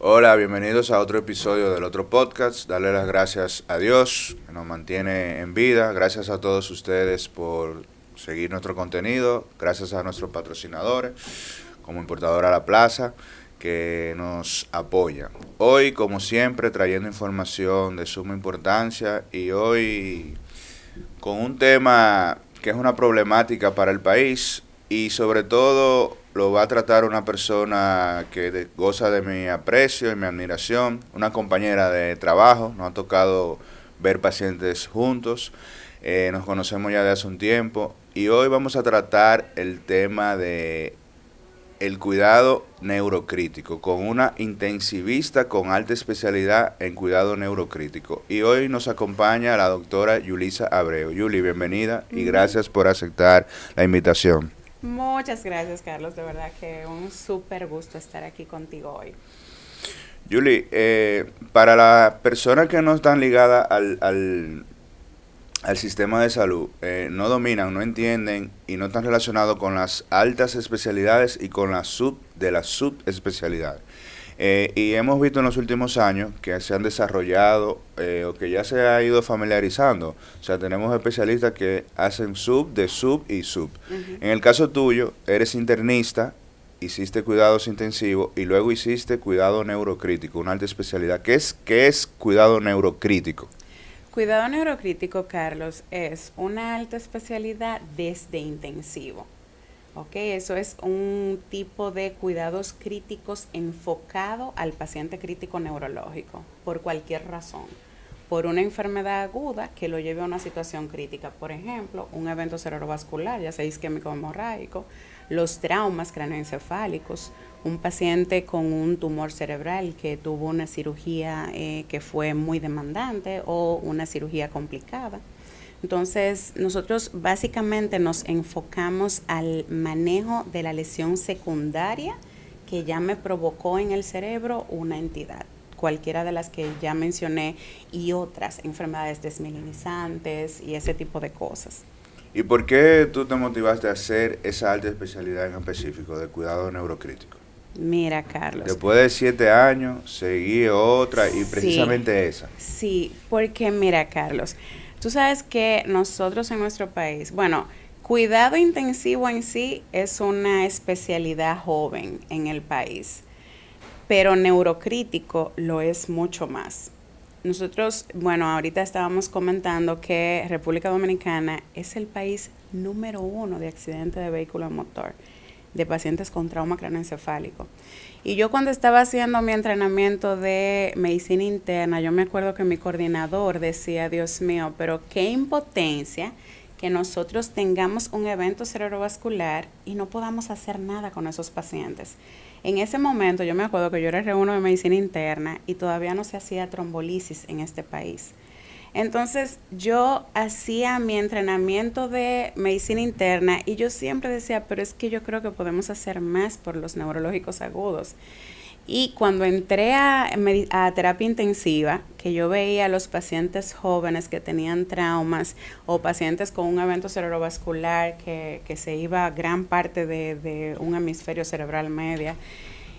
Hola, bienvenidos a otro episodio del otro podcast. Darle las gracias a Dios que nos mantiene en vida. Gracias a todos ustedes por seguir nuestro contenido. Gracias a nuestros patrocinadores, como Importadora La Plaza, que nos apoyan. Hoy, como siempre, trayendo información de suma importancia y hoy con un tema que es una problemática para el país y sobre todo lo va a tratar una persona que goza de mi aprecio y mi admiración, una compañera de trabajo. Nos ha tocado ver pacientes juntos, nos conocemos ya de hace un tiempo y hoy vamos a tratar el tema de el cuidado neurocrítico con una intensivista con alta especialidad en cuidado neurocrítico. Y hoy nos acompaña la doctora Yulisa Abreu. Yuli, bienvenida y Mm, gracias por aceptar la invitación. Muchas gracias, Carlos. De verdad que un súper gusto estar aquí contigo hoy. Yuli, para las personas que no están ligadas al sistema de salud, no dominan, no entienden y no están relacionados con las altas especialidades y con las subespecialidades. Y hemos visto en los últimos años que se han desarrollado o que ya se ha ido familiarizando. O sea, tenemos especialistas que hacen de sub y sub. Ujú. En el caso tuyo, eres internista, hiciste cuidados intensivos y luego hiciste cuidado neurocrítico, una alta especialidad. ¿Qué es cuidado neurocrítico? Cuidado neurocrítico, Carlos, es una alta especialidad desde intensivo. ¿Ok? Eso es un tipo de cuidados críticos enfocado al paciente crítico neurológico, por cualquier razón. Por una enfermedad aguda que lo lleve a una situación crítica, por ejemplo, un evento cerebrovascular, ya sea isquémico hemorrágico, los traumas craneoencefálicos, un paciente con un tumor cerebral que tuvo una cirugía que fue muy demandante o una cirugía complicada. Entonces, nosotros básicamente nos enfocamos al manejo de la lesión secundaria que ya me provocó en el cerebro una entidad, cualquiera de las que ya mencioné y otras enfermedades desmielinizantes y ese tipo de cosas. ¿Y por qué tú te motivaste a hacer esa alta especialidad en específico de cuidado neurocrítico? Mira, Carlos, Después de 7 años, seguí otra y sí, precisamente esa. sí, porque mira, Carlos, tú sabes que nosotros en nuestro país, bueno, cuidado intensivo en sí es una especialidad joven en el país, pero neurocrítico lo es mucho más. Nosotros, bueno, ahorita estábamos comentando que República Dominicana es el país número uno de accidentes de vehículo a motor, de pacientes con trauma craneoencefálico. Y yo cuando estaba haciendo mi entrenamiento de medicina interna, yo me acuerdo que mi coordinador decía, Dios mío, pero qué impotencia que nosotros tengamos un evento cerebrovascular y no podamos hacer nada con esos pacientes. En ese momento yo me acuerdo que yo era R1 de medicina interna y todavía no se hacía trombolisis en este país. Entonces yo hacía mi entrenamiento de medicina interna y yo siempre decía, pero es que yo creo que podemos hacer más por los neurológicos agudos. Y cuando entré a terapia intensiva, que yo veía a los pacientes jóvenes que tenían traumas o pacientes con un evento cerebrovascular que se iba gran parte de un hemisferio cerebral media,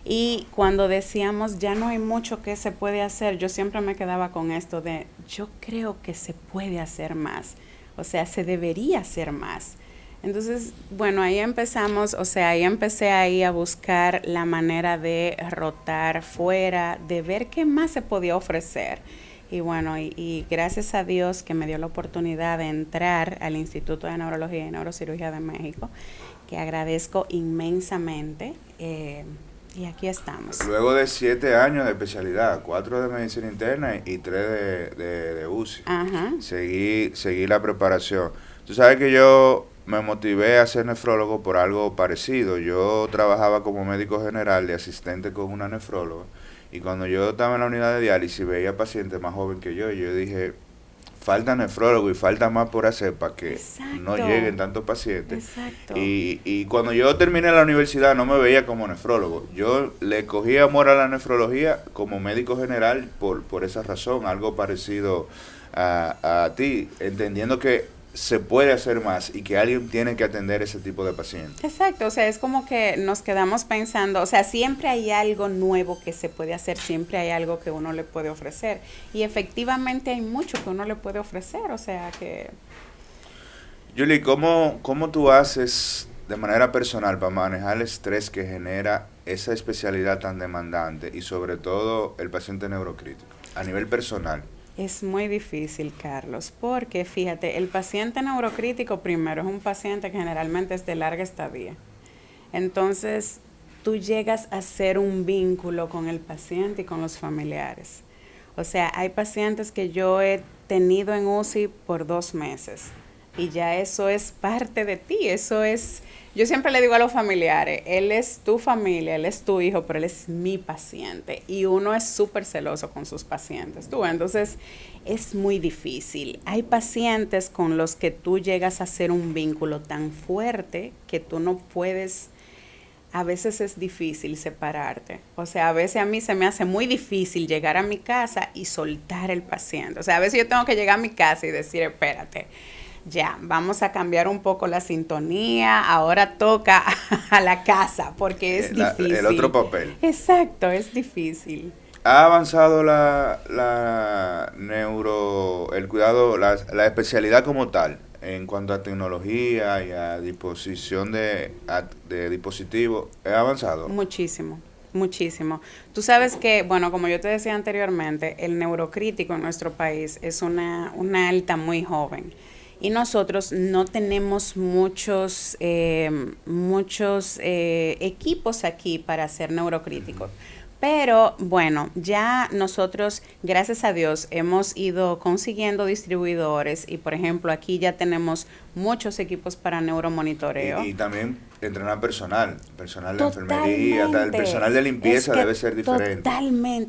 y cuando decíamos ya no hay mucho que se puede hacer, yo siempre me quedaba con esto de yo creo que se puede hacer más, o sea, se debería hacer más. Entonces, bueno, ahí empezamos, o sea, ahí empecé ahí a buscar la manera de rotar fuera, de ver qué más se podía ofrecer. Y bueno, y gracias a Dios que me dio la oportunidad de entrar al Instituto de Neurología y Neurocirugía de México, que agradezco inmensamente. Y aquí estamos. Luego de 7 años de especialidad, 4 de medicina interna y 3 de UCI, Ajá. seguí la preparación. Tú sabes que yo me motivé a ser nefrólogo por algo parecido. Yo trabajaba como médico general de asistente con una nefróloga y cuando yo estaba en la unidad de diálisis veía pacientes más jóvenes que yo dije, falta nefrólogo y falta más por hacer para que no Exacto. lleguen tantos pacientes. Exacto. Y cuando yo terminé la universidad no me veía como nefrólogo. Yo le cogí amor a la nefrología como médico general por esa razón, algo parecido a ti, entendiendo que se puede hacer más y que alguien tiene que atender ese tipo de pacientes. Exacto, o sea, es como que nos quedamos pensando, o sea, siempre hay algo nuevo que se puede hacer, siempre hay algo que uno le puede ofrecer. Y efectivamente hay mucho que uno le puede ofrecer, o sea que... Julie, ¿cómo tú haces de manera personal para manejar el estrés que genera esa especialidad tan demandante y sobre todo el paciente neurocrítico a nivel personal? Es muy difícil, Carlos, porque fíjate, el paciente neurocrítico primero es un paciente que generalmente es de larga estadía. Entonces, tú llegas a hacer un vínculo con el paciente y con los familiares. O sea, hay pacientes que yo he tenido en UCI por 2 meses y ya eso es parte de ti, eso es... Yo siempre le digo a los familiares, él es tu familia, él es tu hijo, pero él es mi paciente. Y uno es súper celoso con sus pacientes. Entonces, es muy difícil. Hay pacientes con los que tú llegas a hacer un vínculo tan fuerte que tú no puedes, a veces es difícil separarte. O sea, a veces a mí se me hace muy difícil llegar a mi casa y soltar el paciente. O sea, a veces yo tengo que llegar a mi casa y decir, espérate, ya, vamos a cambiar un poco la sintonía, ahora toca a la casa, porque es difícil. El otro papel. Exacto, es difícil. ¿Ha avanzado el cuidado, la especialidad como tal, en cuanto a tecnología y a disposición de dispositivos? ¿Ha avanzado? Muchísimo, muchísimo. Tú sabes que, bueno, como yo te decía anteriormente, el neurocrítico en nuestro país es una alta muy joven. Y nosotros no tenemos muchos equipos aquí para hacer neurocríticos. Pero bueno, ya nosotros, gracias a Dios, hemos ido consiguiendo distribuidores y por ejemplo aquí ya tenemos muchos equipos para neuromonitoreo. Y también entrenar personal de enfermería, el personal de limpieza debe ser diferente.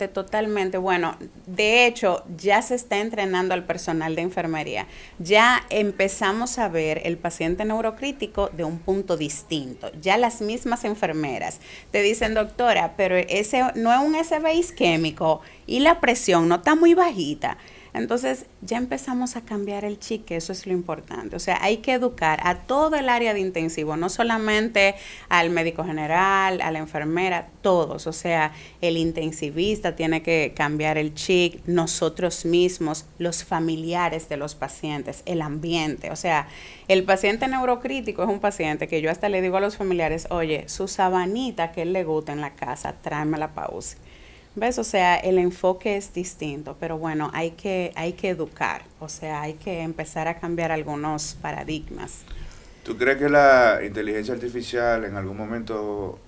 Totalmente. Bueno, de hecho, ya se está entrenando al personal de enfermería. Ya empezamos a ver el paciente neurocrítico de un punto distinto. Ya las mismas enfermeras te dicen, doctora, pero ese no es un SB isquémico y la presión no está muy bajita. Entonces ya empezamos a cambiar el chip, que eso es lo importante. O sea, hay que educar a todo el área de intensivo, no solamente al médico general, a la enfermera, todos. O sea, el intensivista tiene que cambiar el chip, nosotros mismos, los familiares de los pacientes, el ambiente. O sea, el paciente neurocrítico es un paciente que yo hasta le digo a los familiares, oye, su sabanita que él le gusta en la casa, tráemela para UCI. ¿Ves? O sea, el enfoque es distinto, pero bueno, hay que educar, o sea, hay que empezar a cambiar algunos paradigmas. ¿Tú crees que la inteligencia artificial en algún momento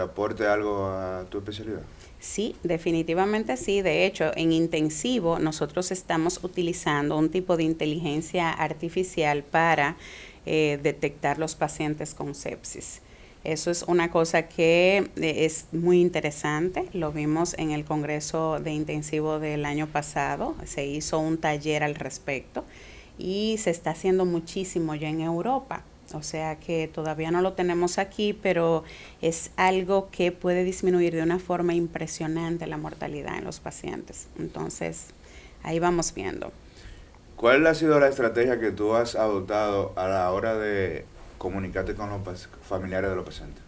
aporte algo a tu especialidad? Sí, definitivamente sí. De hecho, en intensivo nosotros estamos utilizando un tipo de inteligencia artificial para detectar los pacientes con sepsis. Eso es una cosa que es muy interesante. Lo vimos en el Congreso de Intensivo del año pasado. Se hizo un taller al respecto y se está haciendo muchísimo ya en Europa. O sea que todavía no lo tenemos aquí, pero es algo que puede disminuir de una forma impresionante la mortalidad en los pacientes. Entonces, ahí vamos viendo. ¿Cuál ha sido la estrategia que tú has adoptado a la hora de comunicarte con los familiares de los pacientes?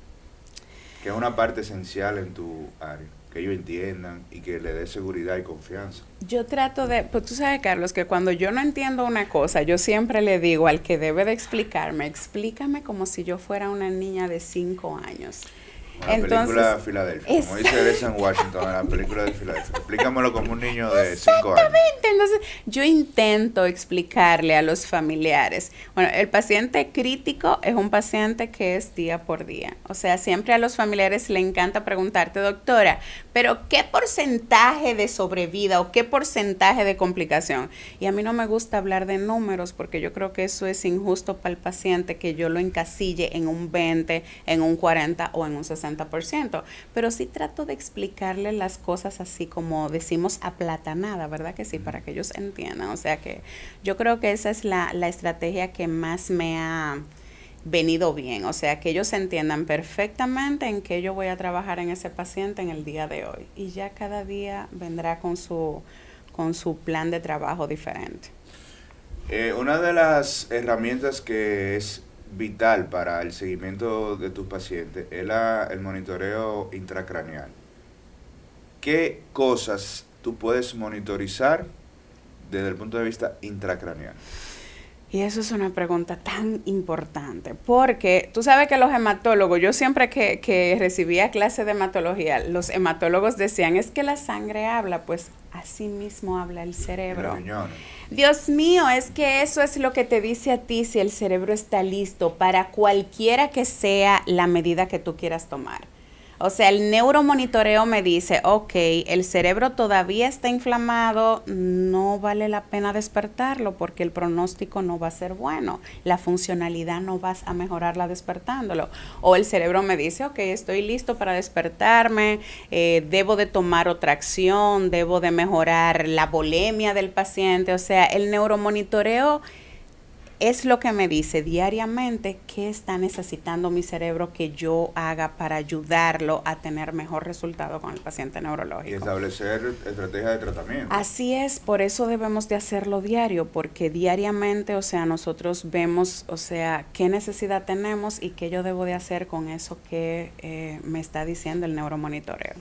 Que es una parte esencial en tu área, que ellos entiendan y que le dé seguridad y confianza. Yo trato de, pues tú sabes, Carlos, que cuando yo no entiendo una cosa, yo siempre le digo al que debe de explicarme, explícame como si yo fuera una niña de 5 años. La película Filadelfia, como dice Denzel Washington en la película de Filadelfia. Explícamelo como un niño de 5 años. Exactamente, entonces yo intento explicarle a los familiares. Bueno, el paciente crítico es un paciente que es día por día. O sea, siempre a los familiares le encanta preguntarte, doctora, pero ¿qué porcentaje de sobrevida o qué porcentaje de complicación? Y a mí no me gusta hablar de números porque yo creo que eso es injusto para el paciente, que yo lo encasille en un 20, en un 40 o en un 60%, pero sí trato de explicarle las cosas así como decimos aplatanada, ¿verdad que sí? Para que ellos entiendan. O sea que yo creo que esa es la estrategia que más me ha venido bien. O sea que ellos entiendan perfectamente en qué yo voy a trabajar en ese paciente en el día de hoy. Y ya cada día vendrá con su plan de trabajo diferente. Una de las herramientas que es vital para el seguimiento de tus pacientes es el monitoreo intracraneal. ¿Qué cosas tú puedes monitorizar desde el punto de vista intracraneal? Y eso es una pregunta tan importante, porque tú sabes que los hematólogos, yo siempre que recibía clase de hematología, los hematólogos decían, es que la sangre habla, pues así mismo habla el cerebro. Dios mío, es que eso es lo que te dice a ti si el cerebro está listo para cualquiera que sea la medida que tú quieras tomar. O sea, el neuromonitoreo me dice, ok, el cerebro todavía está inflamado, no vale la pena despertarlo porque el pronóstico no va a ser bueno, la funcionalidad no vas a mejorarla despertándolo. O el cerebro me dice, ok, estoy listo para despertarme, debo de tomar otra acción, debo de mejorar la volemia del paciente. O sea, el neuromonitoreo es lo que me dice diariamente qué está necesitando mi cerebro que yo haga para ayudarlo a tener mejor resultado con el paciente neurológico. Y establecer estrategias de tratamiento. Así es, por eso debemos de hacerlo diario, porque diariamente, o sea, nosotros vemos, o sea, qué necesidad tenemos y qué yo debo de hacer con eso que me está diciendo el neuromonitoreo.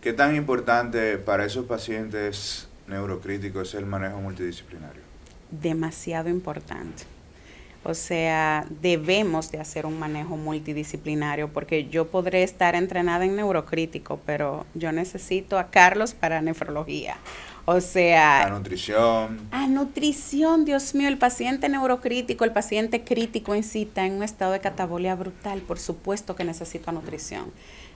¿Qué tan importante para esos pacientes neurocríticos es el manejo multidisciplinario? Demasiado importante. O sea, debemos de hacer un manejo multidisciplinario porque yo podré estar entrenada en neurocrítico, pero yo necesito a Carlos para nefrología. O sea... A nutrición. A nutrición, Dios mío, el paciente neurocrítico, el paciente crítico en sí está en un estado de catabolia brutal, por supuesto que necesito nutrición.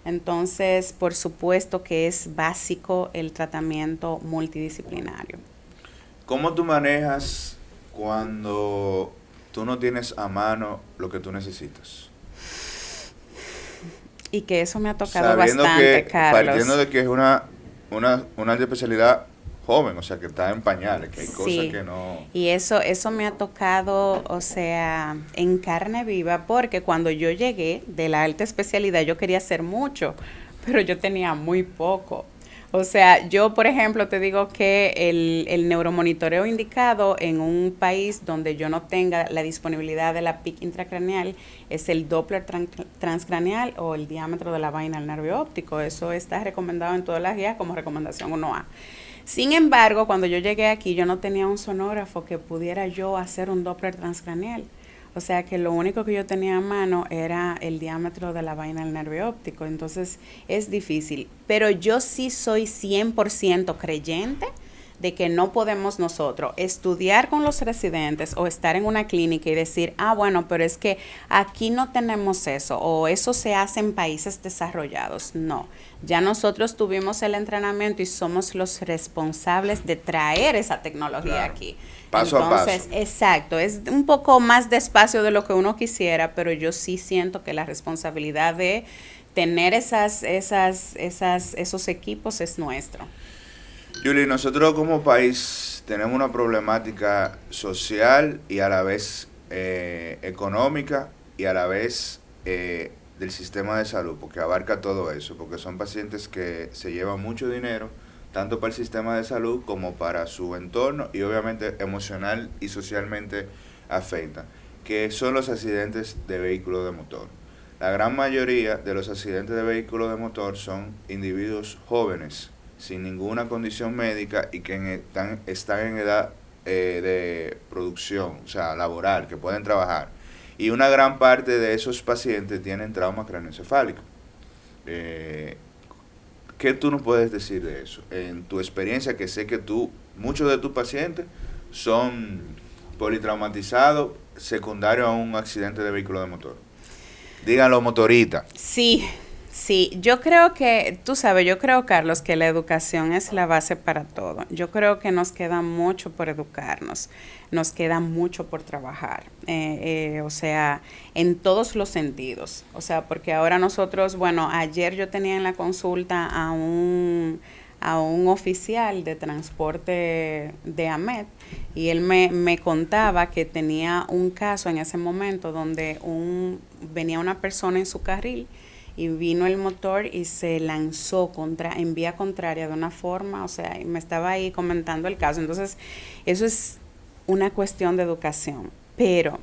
Entonces, por supuesto que es básico el tratamiento multidisciplinario. ¿Cómo tú manejas cuando tú no tienes a mano lo que tú necesitas? Y que eso me ha tocado bastante, Carlos. Partiendo de que es una alta especialidad joven, o sea, que está en pañales, que hay cosas que no... Y eso me ha tocado, o sea, en carne viva, porque cuando yo llegué de la alta especialidad yo quería hacer mucho, pero yo tenía muy poco. O sea, yo, por ejemplo, te digo que el neuromonitoreo indicado en un país donde yo no tenga la disponibilidad de la PIC intracraneal es el Doppler transcraneal o el diámetro de la vaina del nervio óptico. Eso está recomendado en todas las guías como recomendación 1A. Sin embargo, cuando yo llegué aquí, yo no tenía un sonógrafo que pudiera yo hacer un Doppler transcraneal. O sea que lo único que yo tenía a mano era el diámetro de la vaina del nervio óptico. Entonces es difícil. Pero yo sí soy 100% creyente de que no podemos nosotros estudiar con los residentes o estar en una clínica y decir, bueno, pero es que aquí no tenemos eso o eso se hace en países desarrollados. No, ya nosotros tuvimos el entrenamiento y somos los responsables de traer esa tecnología aquí. Paso a paso. Exacto, es un poco más despacio de lo que uno quisiera, pero yo sí siento que la responsabilidad de tener esos equipos es nuestro. Yuli, nosotros como país tenemos una problemática social y a la vez económica y a la vez del sistema de salud, porque abarca todo eso, porque son pacientes que se llevan mucho dinero, tanto para el sistema de salud como para su entorno y obviamente emocional y socialmente afectan, que son los accidentes de vehículos de motor. La gran mayoría de los accidentes de vehículos de motor son individuos jóvenes, sin ninguna condición médica y que están en edad de producción, o sea, laboral, que pueden trabajar. Y una gran parte de esos pacientes tienen trauma craneoencefálico. ¿Qué tú nos puedes decir de eso? En tu experiencia, que sé que muchos de tus pacientes son politraumatizados secundarios a un accidente de vehículo de motor. Díganlo, motorita. Sí, yo creo que, tú sabes, Carlos, que la educación es la base para todo. Yo creo que nos queda mucho por educarnos, nos queda mucho por trabajar, o sea, en todos los sentidos. O sea, porque ahora nosotros, bueno, ayer yo tenía en la consulta a un oficial de transporte de AMET y él me contaba que tenía un caso en ese momento donde venía una persona en su carril y vino el motor y se lanzó en vía contraria de una forma, o sea, y me estaba ahí comentando el caso. Entonces, eso es una cuestión de educación, pero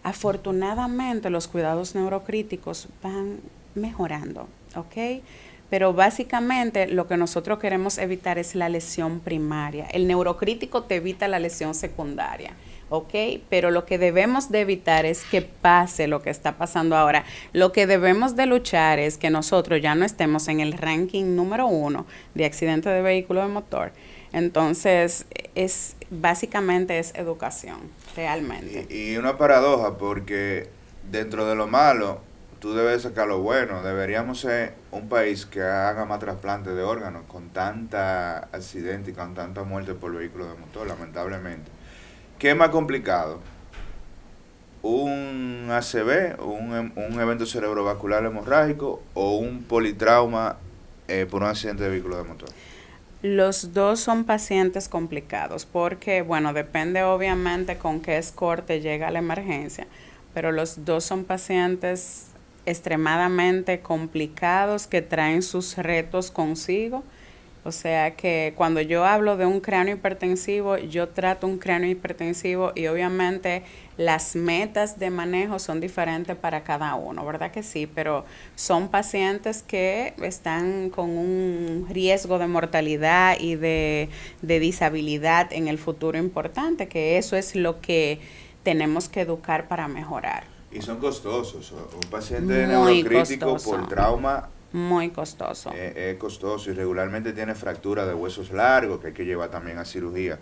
afortunadamente los cuidados neurocríticos van mejorando, ¿ok? Pero básicamente lo que nosotros queremos evitar es la lesión primaria. El neurocrítico te evita la lesión secundaria, ¿ok? Pero lo que debemos de evitar es que pase lo que está pasando ahora. Lo que debemos de luchar es que nosotros ya no estemos en el ranking número 1 de accidentes de vehículo de motor. Entonces, básicamente es educación, realmente. Y una paradoja, porque dentro de lo malo, tú debes sacar lo bueno. Deberíamos ser un país que haga más trasplantes de órganos con tanta accidente y con tanta muerte por vehículos de motor, lamentablemente. ¿Qué es más complicado? ¿Un ACV, un evento cerebrovascular hemorrágico o un politrauma por un accidente de vehículo de motor? Los dos son pacientes complicados porque, bueno, depende obviamente con qué score te llega la emergencia, pero los dos son pacientes extremadamente complicados que traen sus retos consigo. O sea que cuando yo hablo de un cráneo hipertensivo, yo trato un cráneo hipertensivo y obviamente las metas de manejo son diferentes para cada uno, ¿verdad que sí? Pero son pacientes que están con un riesgo de mortalidad y de disabilidad en el futuro importante, que eso es lo que tenemos que educar para mejorar. Y son costosos. Un paciente neurocrítico por trauma muy costoso. Es costoso y regularmente tiene fractura de huesos largos que hay que llevar también a cirugía.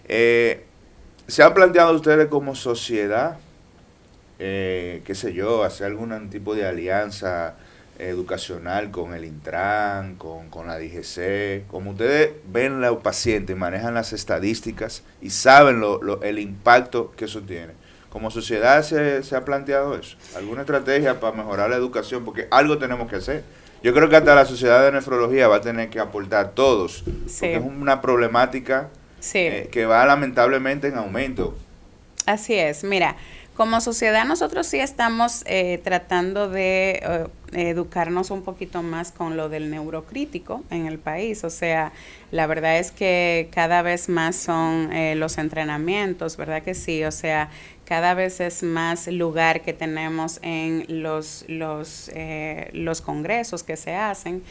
¿Se han planteado ustedes como sociedad, qué sé yo, hacer algún tipo de alianza educacional con el Intran, con la DGC? Como ustedes ven los pacientes y manejan las estadísticas y saben el impacto que eso tiene. ¿Como sociedad se ha planteado eso? ¿Alguna estrategia para mejorar la educación? Porque algo tenemos que hacer. Yo creo que hasta la Sociedad de Nefrología va a tener que aportar todos, sí, porque es una problemática sí, que va lamentablemente en aumento. Así es, mira, como sociedad nosotros sí estamos tratando de educarnos un poquito más con lo del neurocrítico en el país. O sea, la verdad es que cada vez más son los entrenamientos, ¿verdad que sí? O sea, cada vez es más lugar que tenemos en los congresos que se hacen.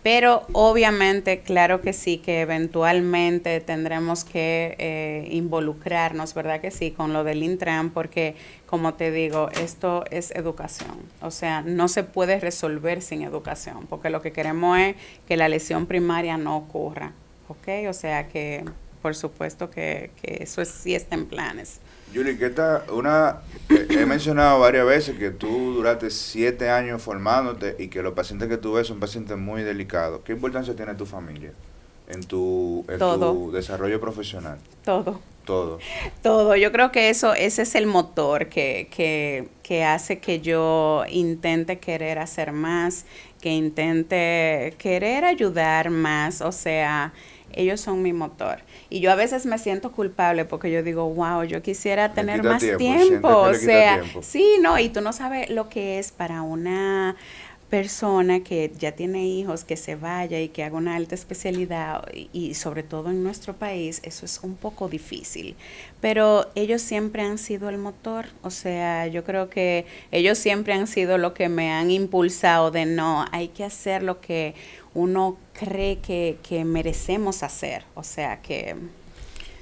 Pero obviamente, claro que sí, que eventualmente tendremos que involucrarnos, ¿verdad que sí?, con lo del Intran, porque, como te digo, esto es educación. O sea, no se puede resolver sin educación, porque lo que queremos es que la lesión primaria no ocurra, ¿ok? O sea que, por supuesto que eso sí está en planes. Julie, he mencionado varias veces que tú duraste 7 años formándote y que los pacientes que tú ves son pacientes muy delicados. ¿Qué importancia tiene tu familia en tu desarrollo profesional? Todo. Yo creo que ese es el motor que hace que yo intente querer hacer más, que intente querer ayudar más, o sea, ellos son mi motor. Y yo a veces me siento culpable porque yo digo, wow, yo quisiera tener más tiempo. O sea, sí, no, y tú no sabes lo que es para una persona que ya tiene hijos, que se vaya y que haga una alta especialidad y sobre todo en nuestro país, eso es un poco difícil. Pero ellos siempre han sido el motor, o sea, yo creo que ellos siempre han sido lo que me han impulsado de no, hay que hacer lo que uno cree que merecemos hacer, o sea que...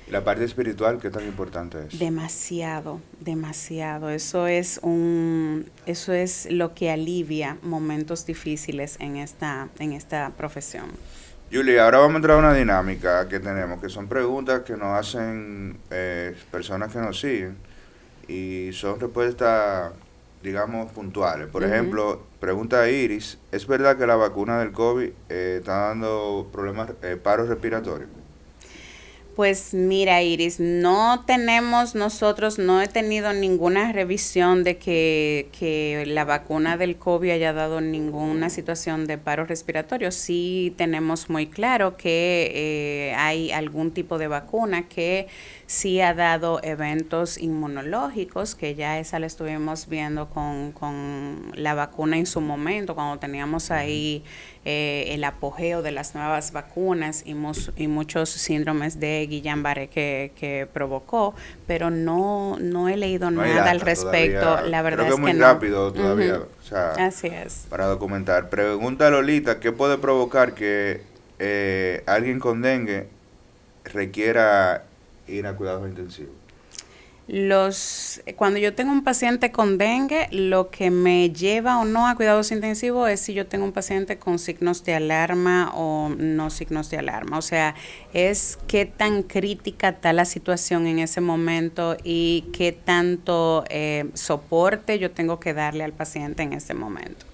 ¿La parte espiritual qué tan importante es? Demasiado. Eso es lo que alivia momentos difíciles en esta profesión. Julie, ahora vamos a entrar a una dinámica que tenemos, que son preguntas que nos hacen personas que nos siguen y son respuestas, digamos, puntuales. Por ejemplo, pregunta a Iris, ¿es verdad que la vacuna del COVID está dando problemas, paros respiratorios? Pues mira, Iris, no he tenido ninguna revisión de que la vacuna del COVID haya dado ninguna situación de paro respiratorio. Sí tenemos muy claro que hay algún tipo de vacuna que sí ha dado eventos inmunológicos, que ya esa la estuvimos viendo con la vacuna en su momento, cuando teníamos ahí el apogeo de las nuevas vacunas y muchos síndromes de Guillain-Barré que provocó, pero no he leído nada al respecto. Todavía. La verdad Creo es que es muy no. rápido todavía, o sea, Así es. para documentar. Pregunta Lolita, ¿qué puede provocar que alguien con dengue requiera ir a cuidados intensivos? Cuando yo tengo un paciente con dengue, lo que me lleva o no a cuidados intensivos es si yo tengo un paciente con signos de alarma o no signos de alarma. O sea, es qué tan crítica está la situación en ese momento y qué tanto soporte yo tengo que darle al paciente en ese momento.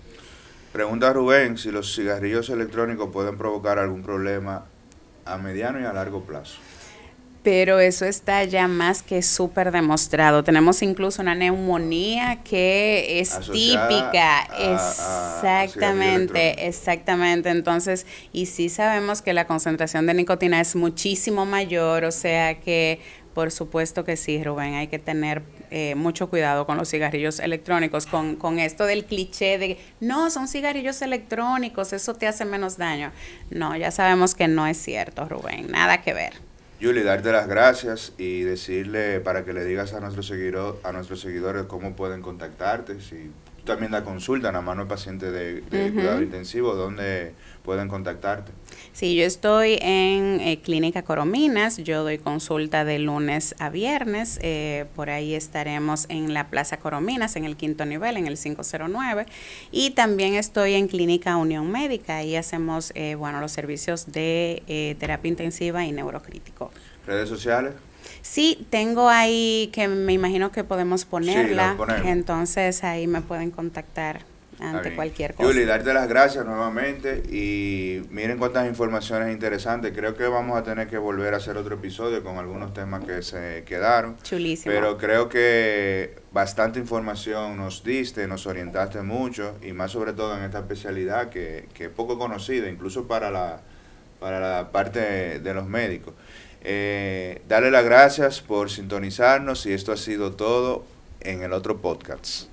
Pregunta Rubén si los cigarrillos electrónicos pueden provocar algún problema a mediano y a largo plazo. Pero eso está ya más que súper demostrado. Tenemos incluso una neumonía que es típica. Exactamente. Entonces, y sí sabemos que la concentración de nicotina es muchísimo mayor, o sea que por supuesto que sí, Rubén, hay que tener mucho cuidado con los cigarrillos electrónicos, con esto del cliché de, no, son cigarrillos electrónicos, eso te hace menos daño. No, ya sabemos que no es cierto, Rubén, nada que ver. Julie, darte las gracias y decirle para que le digas a nuestros seguidores cómo pueden contactarte, si tú también das consulta, nada más no es paciente de cuidado intensivo, ¿dónde pueden contactarte? Sí, yo estoy en Clínica Corominas, yo doy consulta de lunes a viernes, por ahí estaremos en la Plaza Corominas, en el 5º nivel, en el 509, y también estoy en Clínica Unión Médica, ahí hacemos los servicios de terapia intensiva y neurocrítico. ¿Redes sociales? Sí, tengo ahí que me imagino que podemos ponerla, sí, entonces ahí me pueden contactar ante cualquier cosa. Julie, darte las gracias nuevamente y miren cuántas informaciones interesantes. Creo que vamos a tener que volver a hacer otro episodio con algunos temas que se quedaron. Chulísimo. Pero creo que bastante información nos diste, nos orientaste mucho y más sobre todo en esta especialidad que es poco conocida, incluso para la parte de los médicos. Darle las gracias por sintonizarnos y esto ha sido todo en el otro podcast.